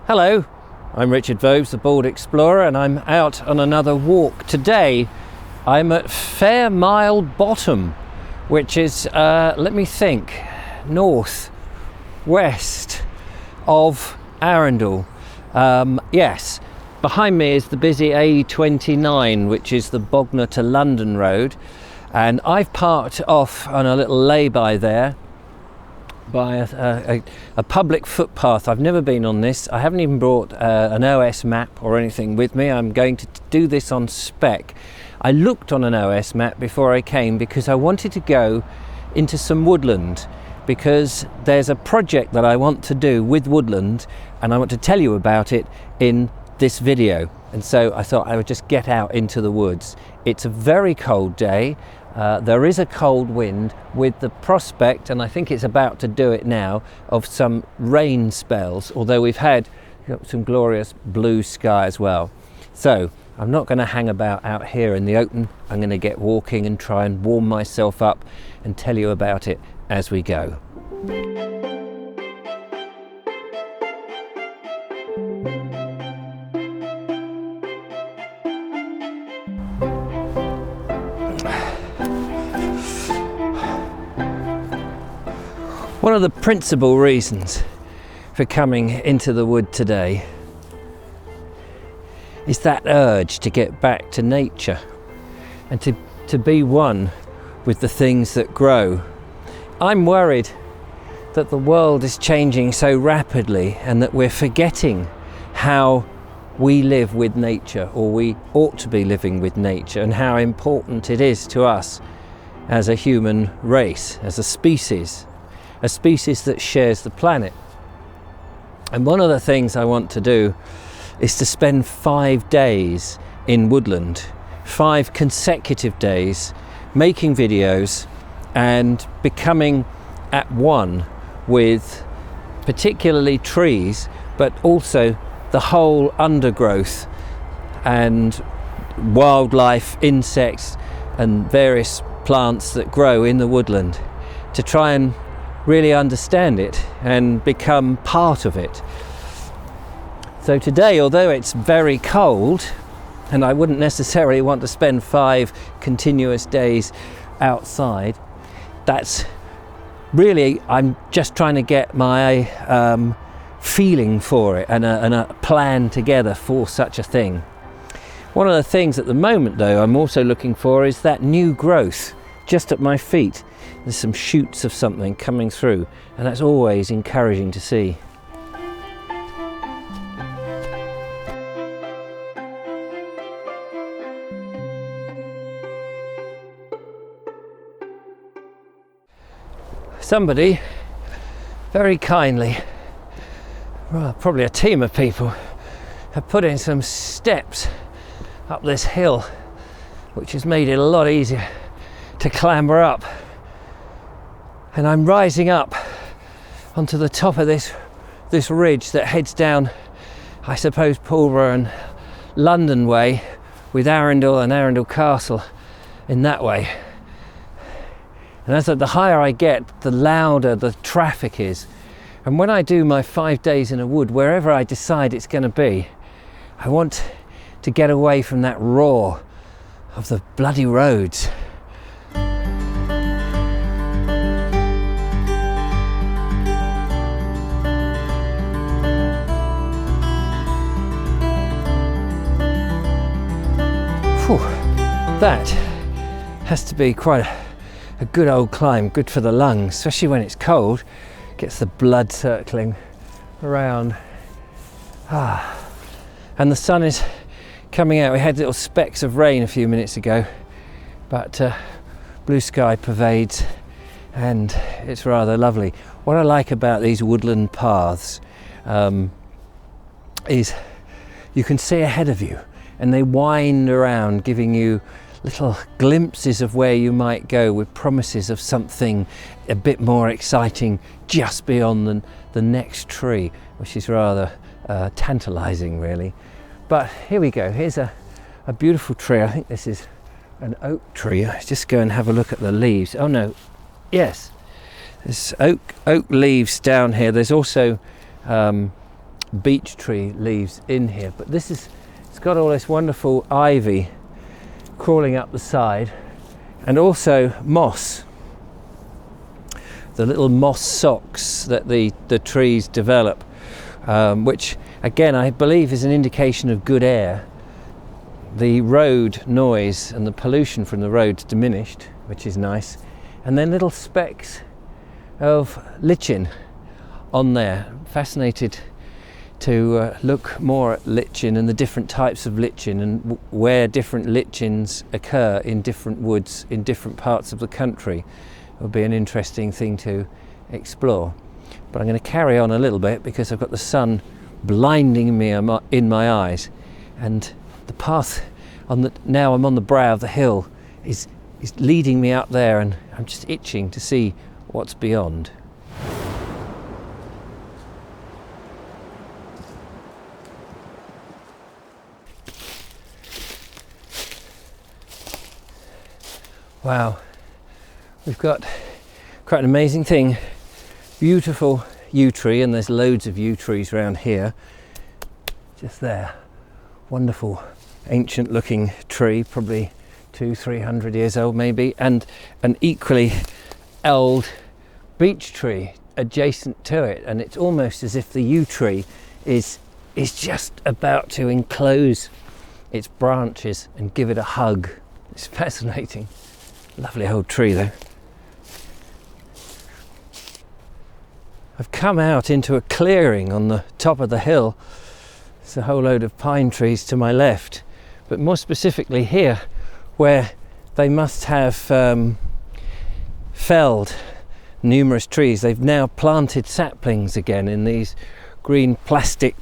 Hello, I'm Richard Vobes, the Bald Explorer, and I'm out on another walk. Today I'm at Fairmile Bottom, which is, let me think, north west of Arundel. Yes, behind me is the busy A29, which is the Bognor to London road, and I've parked off on a little lay-by there by a public footpath. I've never been on this. I haven't even brought an OS map or anything with me. I'm going to do this on spec. I looked on an OS map before I came because I wanted to go into some woodland, because there's a project that I want to do with woodland and I want to tell you about it in this video. And so I thought I would just get out into the woods. It's a very cold day. There is a cold wind with the prospect, and I think it's about to do it now, of some rain spells, although we've had some glorious blue sky as well. So I'm not going to hang about out here in the open. I'm going to get walking and try and warm myself up and tell you about it as we go. One of the principal reasons for coming into the wood today is that urge to get back to nature and to be one with the things that grow. I'm worried that the world is changing so rapidly and that we're forgetting how we live with nature, or we ought to be living with nature, and how important it is to us as a human race, as a species that shares the planet. And one of the things I want to do is to spend 5 days in woodland, 5 consecutive days, making videos and becoming at one with particularly trees, but also the whole undergrowth and wildlife, insects and various plants that grow in the woodland, to try and really understand it and become part of it. So today, although it's very cold and I wouldn't necessarily want to spend 5 continuous days outside, that's really, I'm just trying to get my feeling for it and a plan together for such a thing. One of the things at the moment though I'm also looking for is that new growth just at my feet. There's some shoots of something coming through, and that's always encouraging to see. Somebody very kindly, well, probably a team of people, have put in some steps up this hill, which has made it a lot easier to clamber up. And I'm rising up onto the top of this ridge that heads down, I suppose, Pulborough and London way, with Arundel and Arundel Castle in that way. And as the higher I get, the louder the traffic is. And when I do my 5 days in a wood, wherever I decide it's going to be, I want to get away from that roar of the bloody roads. That has to be quite a good old climb, good for the lungs, especially when it's cold. Gets the blood circling around. And the sun is coming out. We had little specks of rain a few minutes ago, but blue sky pervades and it's rather lovely. What I like about these woodland paths is you can see ahead of you, and they wind around, giving you little glimpses of where you might go, with promises of something a bit more exciting just beyond the next tree, which is rather tantalizing really. But here we go. Here's a beautiful tree. I think this is an oak tree. Let's just go and have a look at the leaves. Oh no, yes, there's oak leaves down here. There's also beech tree leaves in here, but it's got all this wonderful ivy crawling up the side, and also moss, the little moss socks that the trees develop, which again I believe is an indication of good air. The road noise and the pollution from the road's diminished, which is nice, and then little specks of lichen on there. Fascinated to look more at lichen and the different types of lichen and where different lichens occur in different woods in different parts of the country. It will be an interesting thing to explore. But I'm going to carry on a little bit because I've got the sun blinding me in my eyes, and the path now I'm on the brow of the hill is leading me up there, and I'm just itching to see what's beyond. Wow, we've got quite an amazing thing. Beautiful yew tree, and there's loads of yew trees around here. Just there, wonderful ancient looking tree, probably 200-300 years old maybe, and an equally old beech tree adjacent to it, and it's almost as if the yew tree is just about to enclose its branches and give it a hug. It's fascinating. Lovely old tree though. I've come out into a clearing on the top of the hill. There's a whole load of pine trees to my left, but more specifically here, where they must have felled numerous trees. They've now planted saplings again in these green plastic,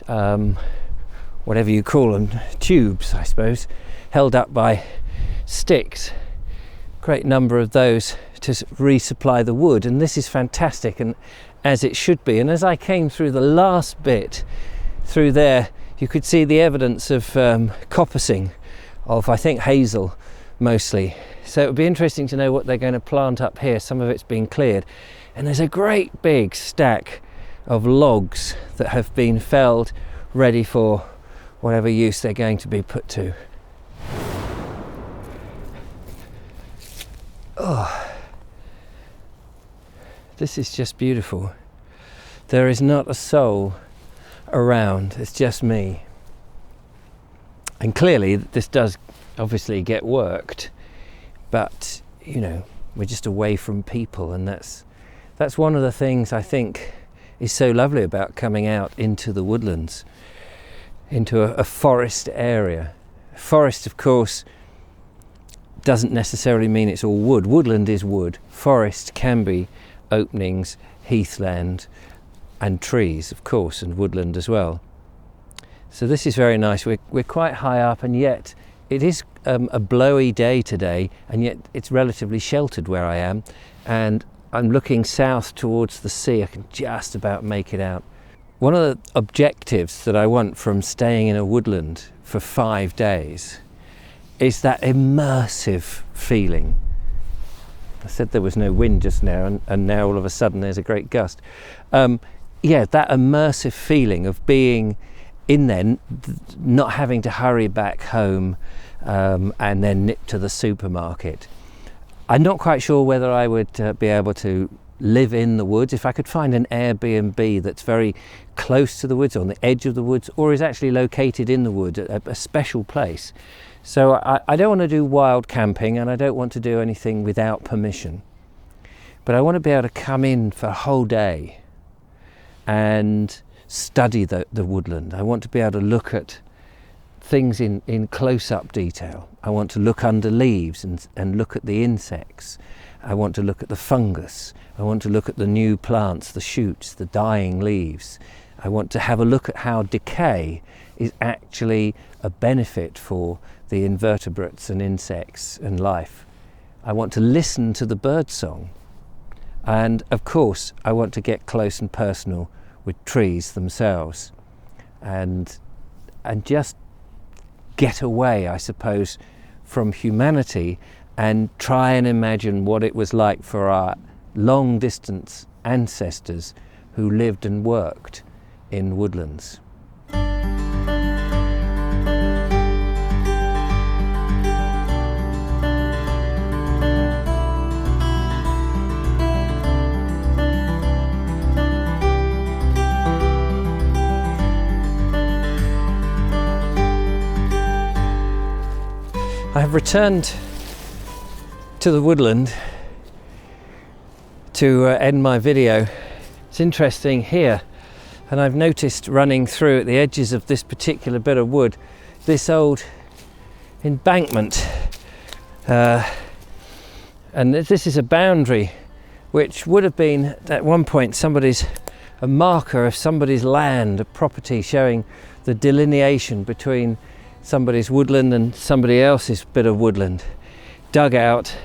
whatever you call them, tubes I suppose, held up by sticks. Great number of those to resupply the wood, and this is fantastic, and as it should be. And as I came through the last bit through there, you could see the evidence of coppicing of, I think, hazel mostly. So it would be interesting to know what they're going to plant up here. Some of it's been cleared, and there's a great big stack of logs that have been felled, ready for whatever use they're going to be put to. Oh, this is just beautiful. There is not a soul around, it's just me. And clearly this does obviously get worked, but you know, we're just away from people, and that's one of the things I think is so lovely about coming out into the woodlands, into a forest area. Forest, of course, doesn't necessarily mean it's all wood. Woodland is wood. Forest can be openings, heathland, and trees, of course, and woodland as well. So this is very nice. We're quite high up, and yet it is a blowy day today, and yet it's relatively sheltered where I am, and I'm looking south towards the sea. I can just about make it out. One of the objectives that I want from staying in a woodland for 5 days is that immersive feeling. I said there was no wind just now, and now all of a sudden there's a great gust. Yeah, that immersive feeling of being in there, not having to hurry back home and then nip to the supermarket. I'm not quite sure whether I would be able to live in the woods. If I could find an Airbnb that's very close to the woods, on the edge of the woods, or is actually located in the wood, a special place. So I don't want to do wild camping, and I don't want to do anything without permission. But I want to be able to come in for a whole day and study the woodland. I want to be able to look at things in close-up detail. I want to look under leaves and look at the insects. I want to look at the fungus. I want to look at the new plants, the shoots, the dying leaves. I want to have a look at how decay is actually a benefit for the invertebrates and insects and life. I want to listen to the bird song. And of course, I want to get close and personal with trees themselves, and just get away, I suppose, from humanity and try and imagine what it was like for our long distance ancestors who lived and worked in Woodlands. I have returned to the woodland to end my video. It's interesting here, and I've noticed running through at the edges of this particular bit of wood this old embankment, and this is a boundary which would have been at one point a marker of somebody's land, a property showing the delineation between somebody's woodland and somebody else's bit of woodland. Dug out,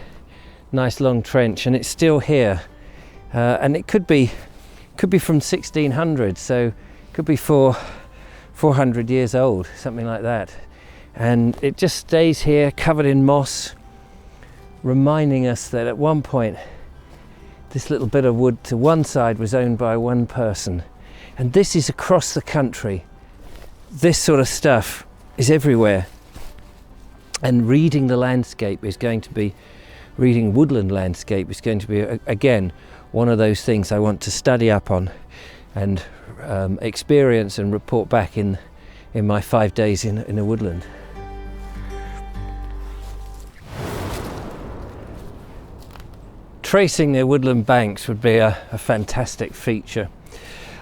nice long trench, and it's still here. And it could be from 1600, so it could be 400 years old, something like that. And it just stays here, covered in moss, reminding us that at one point this little bit of wood to one side was owned by one person. And this is across the country. This sort of stuff is everywhere, and reading the landscape is going to be, reading woodland landscape is going to be again one of those things I want to study up on and experience and report back in my 5 days in a woodland. Tracing the woodland banks would be a fantastic feature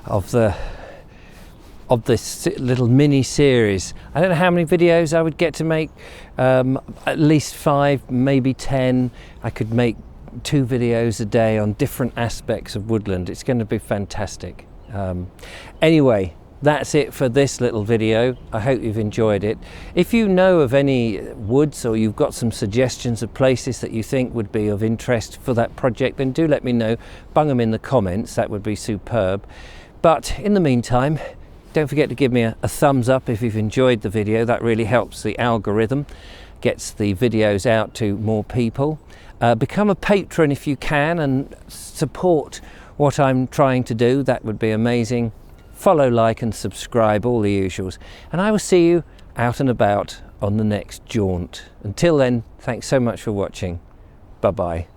of this little mini series. I don't know how many videos I would get to make, at least 5, maybe 10. I could make 2 videos a day on different aspects of woodland. It's going to be fantastic. Anyway, that's it for this little video. I hope you've enjoyed it. If you know of any woods, or you've got some suggestions of places that you think would be of interest for that project, then do let me know. Bung them in the comments, that would be superb. But in the meantime, don't forget to give me a thumbs up if you've enjoyed the video. That really helps the algorithm, gets the videos out to more people. Become a patron if you can and support what I'm trying to do. That would be amazing. Follow, like and subscribe, all the usuals. And I will see you out and about on the next jaunt. Until then, thanks so much for watching. Bye-bye.